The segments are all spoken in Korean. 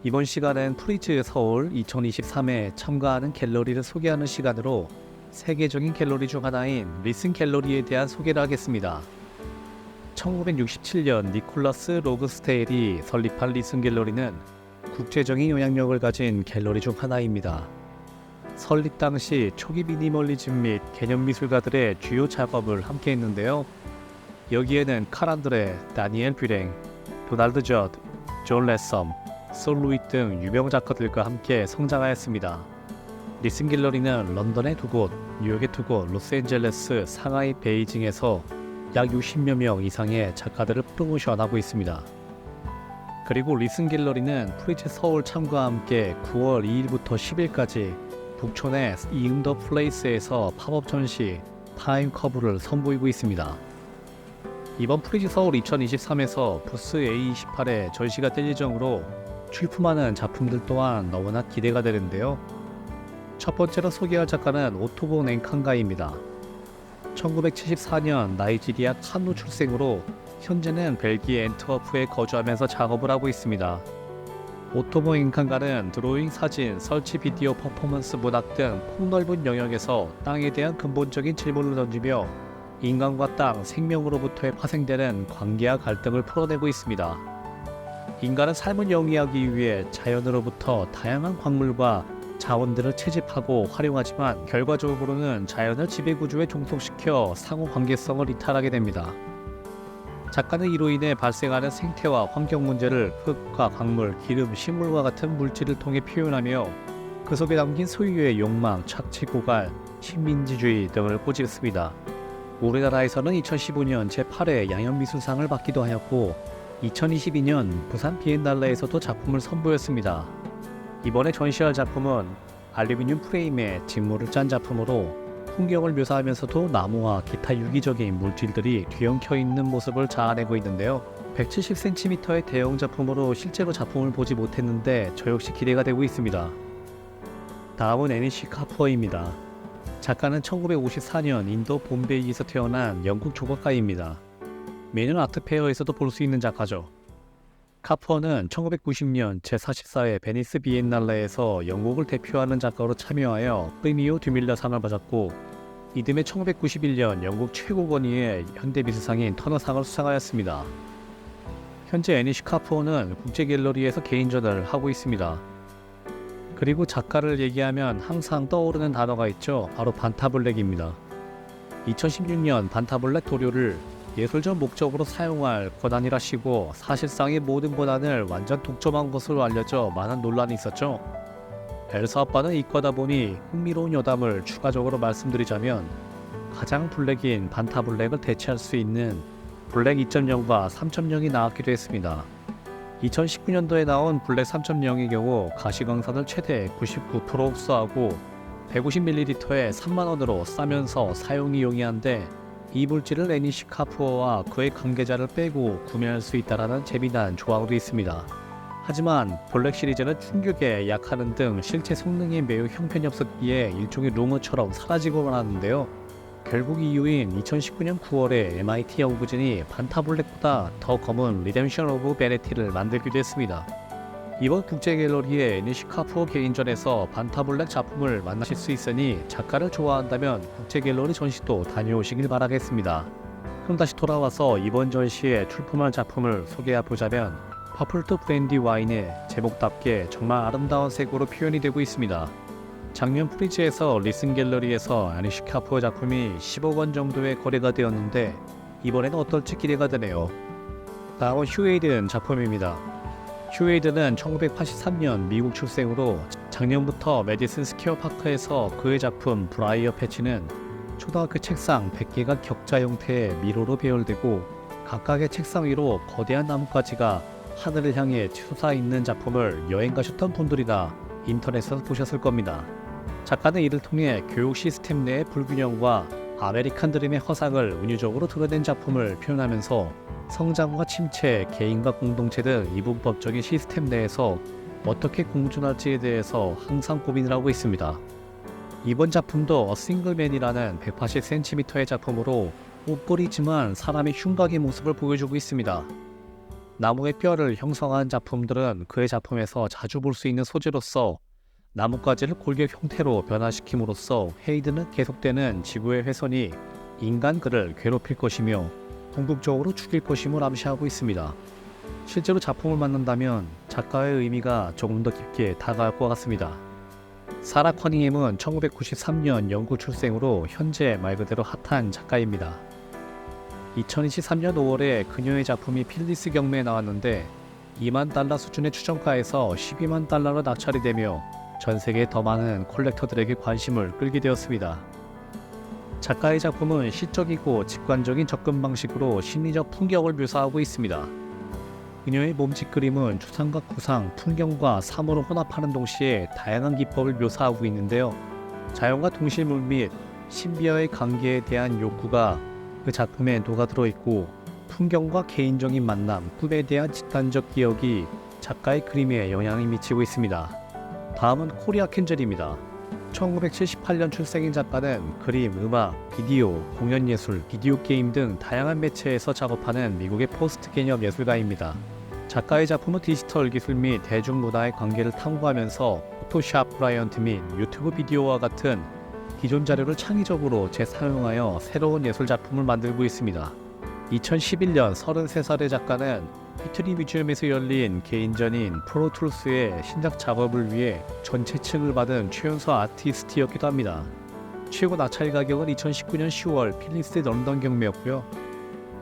이번 시간은 프리츠 서울 2023에 참가하는 갤러리를 소개하는 시간으로 세계적인 갤러리 중 하나인 리슨 갤러리에 대한 소개를 하겠습니다. 1967년 니콜라스 로그스테일이 설립한 리슨 갤러리는 국제적인 영향력을 가진 갤러리 중 하나입니다. 설립 당시 초기 미니멀리즘 및 개념 미술가들의 주요 작업을 함께 했는데요. 여기에는 칼 안드레, 다니엘 뷰랭, 도널드 저드, 존 레섬, 솔 루이 등 유명 작가들과 함께 성장하였습니다. 리슨 갤러리는 런던에 두 곳, 뉴욕에 두 곳, 로스앤젤레스, 상하이, 베이징에서 약 60여 명 이상의 작가들을 프로모션하고 있습니다. 그리고 리슨 갤러리는 프리츠 서울 참가와 함께 9월 2일부터 10일까지 북촌의 이응더 플레이스에서 팝업 전시 타임 커브를 선보이고 있습니다. 이번 프리즈 서울 2023에서 부스 A28에 전시가 될 예정으로 출품하는 작품들 또한 너무나 기대가 되는데요. 첫 번째로 소개할 작가는 오토보 넨칸가입니다. 1974년 나이지리아 카누 출생으로 현재는 벨기에 앤트워프에 거주하면서 작업을 하고 있습니다. 오토보 넨칸가는 드로잉, 사진, 설치, 비디오, 퍼포먼스, 문학 등 폭넓은 영역에서 땅에 대한 근본적인 질문을 던지며 인간과 땅, 생명으로부터의 파생되는 관계와 갈등을 풀어내고 있습니다. 인간은 삶을 영위하기 위해 자연으로부터 다양한 광물과 자원들을 채집하고 활용하지만 결과적으로는 자연을 지배구조에 종속시켜 상호관계성을 이탈하게 됩니다. 작가는 이로 인해 발생하는 생태와 환경 문제를 흙과 강물, 기름, 식물과 같은 물질을 통해 표현하며 그 속에 담긴 소유의 욕망, 착취, 고갈, 식민지주의 등을 꼬집습니다. 우리나라에서는 2015년 제8회 양현미술상을 받기도 하였고 2022년 부산 비엔날레에서도 작품을 선보였습니다. 이번에 전시할 작품은 알루미늄 프레임에 직물을 짠 작품으로 풍경을 묘사하면서도 나무와 기타 유기적인 물질들이 뒤엉켜 있는 모습을 자아내고 있는데요. 170cm의 대형 작품으로 실제로 작품을 보지 못했는데 저 역시 기대가 되고 있습니다. 다음은 애니시 카퍼입니다. 작가는 1954년 인도 봄베이에서 태어난 영국 조각가입니다. 매년 아트페어에서도 볼 수 있는 작가죠. 카퍼는 1990년 제44회 베니스 비엔날레에서 영국을 대표하는 작가로 참여하여 프리미오 듀밀러상을 받았고 이듬해 1991년 영국 최고 권위의 현대미술상인 터너상을 수상하였습니다. 현재 애니시 카퍼는 국제갤러리에서 개인전을 하고 있습니다. 그리고 작가를 얘기하면 항상 떠오르는 단어가 있죠. 바로 반타블랙입니다. 2016년 반타블랙 도료를 예술적 목적으로 사용할 권한이라시고 사실상의 모든 권한을 완전 독점한 것으로 알려져 많은 논란이 있었죠. 엘사 아빠는 이과다 보니 흥미로운 여담을 추가적으로 말씀드리자면 가장 블랙인 반타블랙을 대체할 수 있는 블랙 2.0과 3.0이 나왔기도 했습니다. 2019년도에 나온 블랙 3.0의 경우 가시광선을 최대 99% 흡수하고 150ml에 3만원으로 싸면서 사용이 용이한데 이 물질을 애니시 카푸어와 그의 관계자를 빼고 구매할 수 있다는 재미난 조항도 있습니다. 하지만 블랙 시리즈는 충격에 약하는 등 실제 성능이 매우 형편이 없었기에 일종의 루머처럼 사라지고만 하는데요. 결국 이유인 2019년 9월에 MIT 연구진이 반타블랙보다 더 검은 리뎀션 오브 베네티를 만들기도 했습니다. 이번 국제갤러리의 애니시 카푸어 개인전에서 반타블랙 작품을 만나실 수 있으니 작가를 좋아한다면 국제갤러리 전시도 다녀오시길 바라겠습니다. 그럼 다시 돌아와서 이번 전시에 출품한 작품을 소개해보자면 퍼플 투 브랜디 와인의 제목답게 정말 아름다운 색으로 표현이 되고 있습니다. 작년 프리즈에서 리슨 갤러리에서 애니시 카푸어 작품이 10억 원 정도의 거래가 되었는데 이번에는 어떨지 기대가 되네요. 다음은 휴에이든 작품입니다. 휴에이드는 1983년 미국 출생으로 작년부터 메디슨 스퀘어 파크에서 그의 작품 브라이어 패치는 초등학교 책상 100개가 격자 형태의 미로로 배열되고 각각의 책상 위로 거대한 나뭇가지가 하늘을 향해 솟아있는 작품을 여행 가셨던 분들이나 인터넷에서 보셨을 겁니다. 작가는 이를 통해 교육 시스템 내의 불균형과 아메리칸 드림의 허상을 은유적으로 드러낸 작품을 표현하면서 성장과 침체, 개인과 공동체 등 이분법적인 시스템 내에서 어떻게 공존할지에 대해서 항상 고민을 하고 있습니다. 이번 작품도 싱글맨이라는 180cm의 작품으로 옷걸이지만 사람의 흉곽의 모습을 보여주고 있습니다. 나무의 뼈를 형성한 작품들은 그의 작품에서 자주 볼 수 있는 소재로서 나뭇가지를 골격 형태로 변화시킴으로써 헤이드는 계속되는 지구의 훼손이 인간 그를 괴롭힐 것이며 궁극적으로 죽일 것임을 암시하고 있습니다. 실제로 작품을 만난다면 작가의 의미가 조금 더 깊게 다가갈 것 같습니다. 사라 커닝햄은 1993년 영국 출생으로 현재 말 그대로 핫한 작가입니다. 2023년 5월에 그녀의 작품이 필리스 경매에 나왔는데 $20,000 수준의 추정가에서 $120,000로 낙찰이 되며 전 세계 더 많은 콜렉터들에게 관심을 끌게 되었습니다. 작가의 작품은 시적이고 직관적인 접근 방식으로 심리적 풍경을 묘사하고 있습니다. 그녀의 몸짓 그림은 추상과 구상, 풍경과 사물을 혼합하는 동시에 다양한 기법을 묘사하고 있는데요. 자연과 동실물 및 신비와의 관계에 대한 욕구가 그 작품에 녹아들어 있고 풍경과 개인적인 만남, 꿈에 대한 집단적 기억이 작가의 그림에 영향을 미치고 있습니다. 다음은 코리아 켄젤입니다. 1978년 출생인 작가는 그림, 음악, 비디오, 공연예술, 비디오 게임 등 다양한 매체에서 작업하는 미국의 포스트 개념 예술가입니다. 작가의 작품은 디지털 기술 및 대중문화의 관계를 탐구하면서 포토샵 클라이언트 및 유튜브 비디오와 같은 기존 자료를 창의적으로 재사용하여 새로운 예술 작품을 만들고 있습니다. 2011년 33살의 작가는 피트리 뮤지엄에서 열린 개인전인 프로툴스의 신작 작업을 위해 전체 층을 받은 최연소 아티스트였기도 합니다. 최고 낙찰 가격은 2019년 10월 필리스 런던 경매였고요.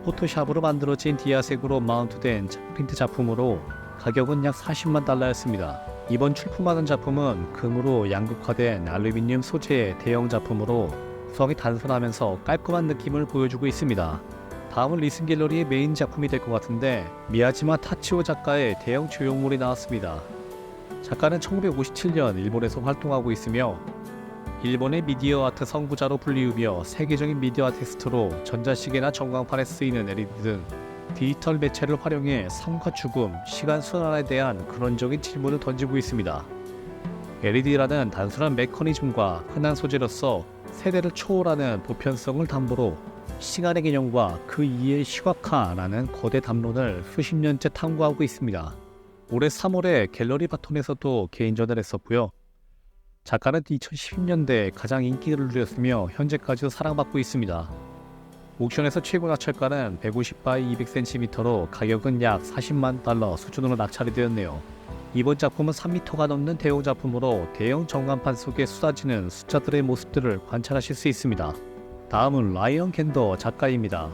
포토샵으로 만들어진 디아색으로 마운트된 프린트 작품으로 가격은 약 $400,000였습니다. 이번 출품하는 작품은 금으로 양극화된 알루미늄 소재의 대형 작품으로 구성이 단순하면서 깔끔한 느낌을 보여주고 있습니다. 다음은 리슨 갤러리의 메인 작품이 될 것 같은데 미야지마 타치오 작가의 대형 조형물이 나왔습니다. 작가는 1957년 일본에서 활동하고 있으며 일본의 미디어 아트 선구자로 불리우며 세계적인 미디어 아티스트로 전자시계나 전광판에 쓰이는 LED 등 디지털 매체를 활용해 삶과 죽음, 시간 순환에 대한 근원적인 질문을 던지고 있습니다. LED라는 단순한 메커니즘과 흔한 소재로서 세대를 초월하는 보편성을 담보로 시간의 개념과 그 이해의 시각화라는 거대 담론을 수십 년째 탐구하고 있습니다. 올해 3월에 갤러리 바톤에서도 개인전을 했었고요. 작가는 2010년대에 가장 인기를 누렸으며 현재까지도 사랑받고 있습니다. 옥션에서 최고 낙찰가는 150x 200cm로 가격은 약 $400,000 수준으로 낙찰이 되었네요. 이번 작품은 3m가 넘는 대형 작품으로 대형 전광판 속에 쏟아지는 숫자들의 모습들을 관찰하실 수 있습니다. 다음은 라이언 캔더 작가입니다.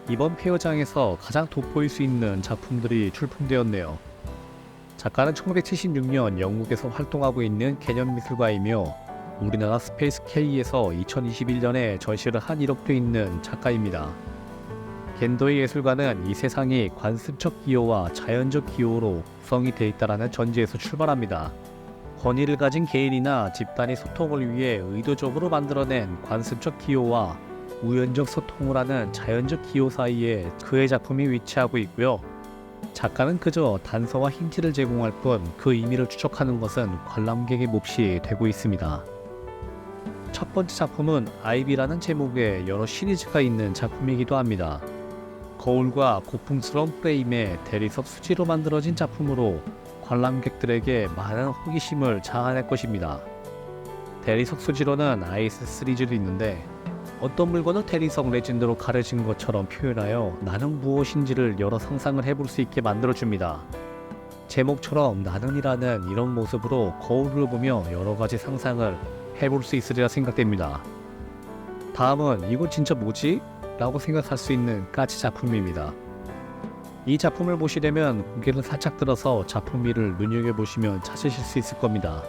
이번 페어장에서 가장 돋보일 수 있는 작품들이 출품되었네요. 작가는 1976년 영국에서 활동하고 있는 개념미술가이며 우리나라 스페이스 K에서 2021년에 전시를 한 이력도 있는 작가입니다. 겐더의 예술가는 이 세상이 관습적 기호와 자연적 기호로 구성이 되어 있다는 전제에서 출발합니다. 권위를 가진 개인이나 집단의 소통을 위해 의도적으로 만들어낸 관습적 기호와 우연적 소통을 하는 자연적 기호 사이에 그의 작품이 위치하고 있고요. 작가는 그저 단서와 힌트를 제공할 뿐 그 의미를 추적하는 것은 관람객의 몫이 되고 있습니다. 첫 번째 작품은 아이비라는 제목의 여러 시리즈가 있는 작품이기도 합니다. 거울과 고풍스러운 프레임의 대리석 수지로 만들어진 작품으로 관람객들에게 많은 호기심을 자아낼 것입니다. 대리석 수지로는 아이스 시리즈도 있는데 어떤 물건을 대리석 레진으로 가려진 것처럼 표현하여 나는 무엇인지를 여러 상상을 해볼 수 있게 만들어줍니다. 제목처럼 나는이라는 이런 모습으로 거울을 보며 여러 가지 상상을 해볼 수 있으리라 생각됩니다. 다음은 이거 진짜 뭐지? 라고 생각할 수 있는 까치 작품입니다. 이 작품을 보시려면 고개를 살짝 들어서 작품미를 눈여겨보시면 찾으실 수 있을 겁니다.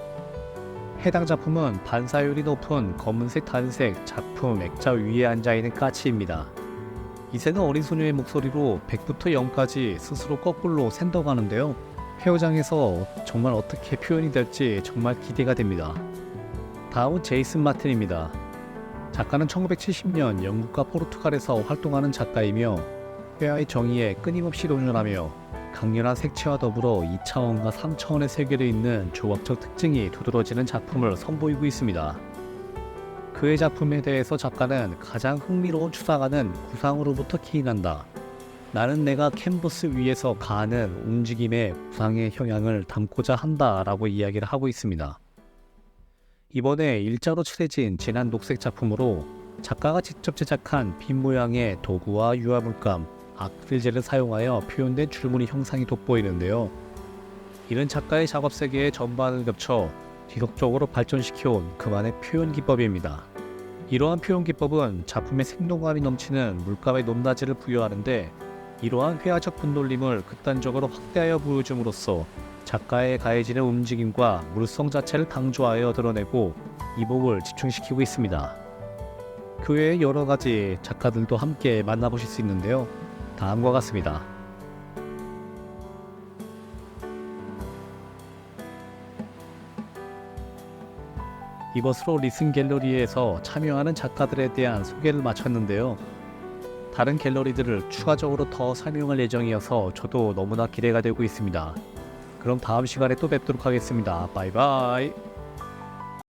해당 작품은 반사율이 높은 검은색 단색 작품 액자 위에 앉아있는 까치입니다. 이새는 어린 소녀의 목소리로 100부터 0까지 스스로 거꾸로 샌더가는데요. 페어장에서 정말 어떻게 표현이 될지 정말 기대가 됩니다. 다음은 제이슨 마틴입니다. 작가는 1970년 영국과 포르투갈에서 활동하는 작가이며 회화의 정의에 끊임없이 도전하며 강렬한 색채와 더불어 2차원과 3차원의 세계를 잇는 조각적 특징이 두드러지는 작품을 선보이고 있습니다. 그의 작품에 대해서 작가는 가장 흥미로운 추상화는 구상으로부터 기인한다. 나는 내가 캔버스 위에서 가하는 움직임의 구상의 형향을 담고자 한다라고 이야기를 하고 있습니다. 이번에 일자로 칠해진 진한 녹색 작품으로 작가가 직접 제작한 빈 모양의 도구와 유화물감, 아크릴젤을 사용하여 표현된 줄무늬 형상이 돋보이는데요. 이런 작가의 작업 세계의 전반을 겹쳐 지속적으로 발전시켜온 그만의 표현 기법입니다. 이러한 표현 기법은 작품의 생동감이 넘치는 물감의 높낮이를 부여하는데 이러한 회화적 분돌림을 극단적으로 확대하여 보여줌으로써 작가의 가해지는 움직임과 물성 자체를 강조하여 드러내고 이목을 집중시키고 있습니다. 그 외에 여러 가지 작가들도 함께 만나보실 수 있는데요. 다음과 같습니다. 이것으로 리슨 갤러리에서 참여하는 작가들에 대한 소개를 마쳤는데요. 다른 갤러리들을 추가적으로 더 설명할 예정이어서 저도 너무나 기대가 되고 있습니다. 그럼 다음 시간에 또 뵙도록 하겠습니다. 바이바이.